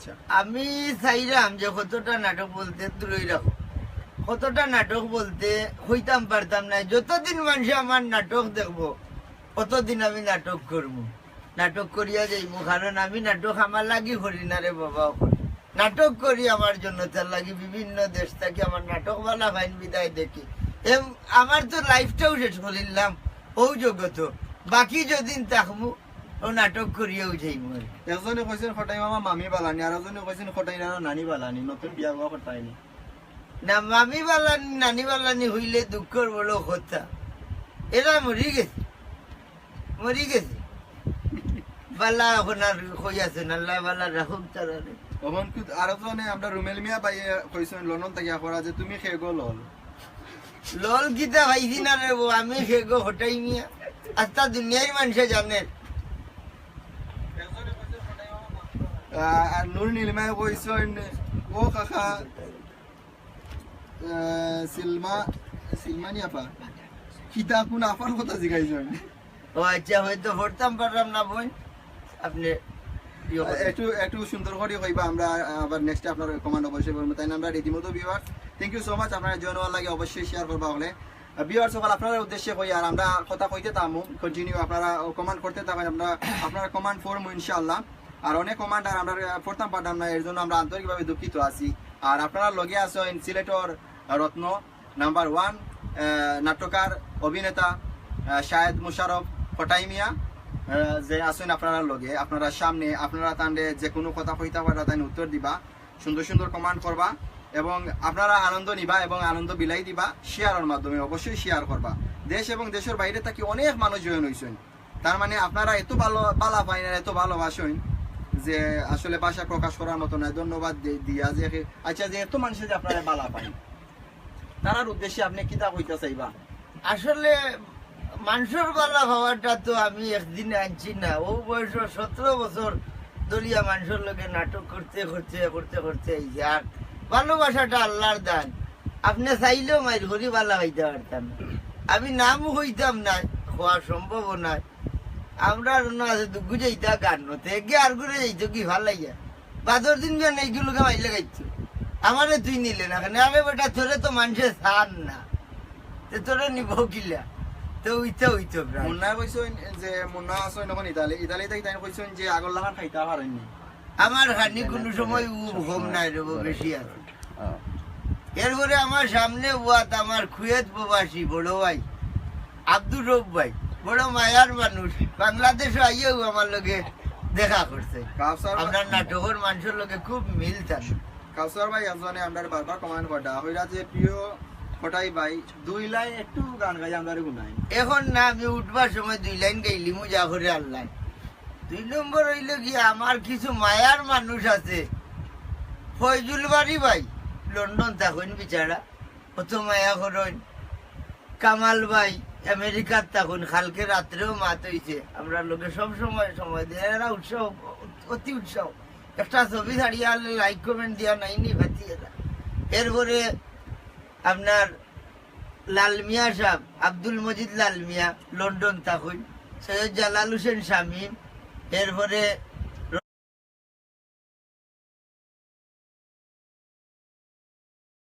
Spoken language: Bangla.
আচ্ছা আমি চাইলাম যে কতটা নাটক বলতে তুলে রাখো, কতটা নাটক বলতে হইতাম পারতাম না। যতদিন মানুষ আমার নাটক দেখবো কতদিন আমি নাটক করবো, নাটক করিয়া যাইবো। কারণ আমি নাটক আমার লাগি করি না রে বাবা, নাটক করি আমার জন্য। তার লাগি বিভিন্ন দেশ থেকে আমার নাটক বালা ফাইন বিদায় দেখি। আমার তো লাইফটাও শেষ করিলাম ও জগত, বাকি যদিন থাকবো ও নাটক করিয়াও যাইবো। একজনে কইছেন খটাই মামা মামি বালানি, আর একজনে কইছেন খটাই নানি বালানি, নতুন বিয়া হওয়া খটাইনি না মামি বালানি নানি বালানি হইলে দুঃখর বড় কথা। এরা মরি গেছে, মরি গেছে। বালা এখন আর কই আছে না, আল্লাহ বালা রাখুক তারা। তখন আর একজনে আমরা রুমেল মিয়া পাই কইছেন লন্ডন থেকে করা যে তুমি খেয়ে গো লল লল গীতা ভাইছি না রে বউ, আমি সেগো হটাই মিয়া আস্তা দুনিয়ার মানুষে জানে। আর নুর নীলিমায় কইছেন ও কাকা সিলমা সিলমানি আপা কিতা কোন আপার কথা জিগাইছেন। ও আচ্ছা হয়তো পড়তাম পারলাম না বোন, আপনি একটু একটু সুন্দর করে কইবা, আমরা আবার নেক্সট আপনার কমান্ড অবশ্যই বলবো। তাই না আমরা রীতিমতো viewers thank you so much, আপনারা জয়েন হওয়ার লাগে অবশ্যই শেয়ার করবা হলে ভিউয়ার্স সকল আপনার উদ্দেশ্যে কই। আর আমরা কথা কইতে থামু, কন্টিনিউ আপনারা কমান্ড করতে থাকেন, আমরা আপনারা কমান্ড করবো ইনশাআল্লাহ। আর অনেক কমান্ড আর আমরা পড়তাম পারতাম না, এর জন্য আমরা আন্তরিকভাবে দুঃখিত আছি। আর আপনারা লগে আছেন সিলেটর রত্ন নাম্বার 1 নাট্যকার অভিনেতা শাহেদ মুশারফ খটাই মিয়া যে আছেন আপনারা লগে। আপনারা সামনে আপনারা তান্ডে যে কোনো কথা কইতে পারা তাই উত্তর দিবা, সুন্দর সুন্দর কমান্ড করবা এবং আপনারা আনন্দ নিবা এবং আনন্দ বিলাই দিবা শেয়ারের মাধ্যমে। অবশ্যই শেয়ার করবা। দেশ এবং দেশের বাইরে থাকি অনেক মানুষ জয়েন হইছেন, তার মানে আপনারা এত ভালো বালা পাইন, এত ভালোবাসেন যে আসলে ভাষা প্রকাশ করার মতো নয়। ধন্যবাদ দিয়া যে আচ্ছা যে এত মানুষের যে আপনারা বালা পাইন, তার উদ্দেশ্যে আপনি কিতা কইতে চাইবা? আসলে মানুষের বালা ভাবাটা তো আমি একদিনে আনছি না। ও বয়স 17 বছর দলিয়া মানুষের লোকে নাটক করতে করতে করতে করতে আইছে। আর ভালোবাসাটা আল্লাহর দান, আপনি চাইলেও মাইর ঘড়ি বালা হইতে পারতাম না, আমি নামও হইতাম না, হওয়া সম্ভব নয়। আমরা দুঃখ যাইতা গান নতে গে আর ঘুরে যাইতো কি ভাল লাগিয়া বাদর দিন বেন এইগুলোকে মাইলে গাইতো। আমারে তুই নিলে না কেন? আরে বেটা তোরে তো মানুষের সান না, তোরে নিব কিলা তো উইতে হইতো। মুন্না কইছেন যে মুন্না আছেন এখন ইতালি থেকে তাই কইছেন যে আগর লাগান খাইতা পারেননি। আমার খানি কোনো সময় ঘুম নাই রে বেশি আছে। এরপরে আমার সামনে ওয়াত আমার খুয়েত প্রবাসী বড় ভাই আব্দুর রব ভাই, বড় মায়ার মানুষ, বাংলাদেশ আইয়েও আমার লগে দেখা করছে। আপনার নাটকের মানুষের লগে খুব মিল থাকে। কাউসার ভাই একজনে আমরা বারবার কমেন্ট করটা হইরা যে প্রিয় খটাই ভাই 2 লাইন একটু গান গাই আমরা গুনাই। এখন না আমি উঠবার সময় 2 লাইন গাইলি মজা করে আল্লাহ। 2 নম্বর হইল কি আমার কিছু মায়ার মানুষ আছে, ফয়জুল বাড়ি ভাই লন্ডন থাকুন বিচারা কত মায়া করেন, কামাল ভাই আমেরিকার থাকুন, কালকে রাত্রেও মাত হইছে। আমরা লোকে সব সময় সময় দিয়ে এরা উৎসাহ, অতি উৎসাহ। একটা ছবি ছাড়িয়ে আনলে লাইক কমেন্ট দিয়া নাইনি ভাতি এরা। এরপরে আপনার লাল মিয়া সাহেব আব্দুল মজিদ লাল মিয়া লন্ডন থাকুন, সৈয়দ জালাল হোসেন শামীম, এরপরে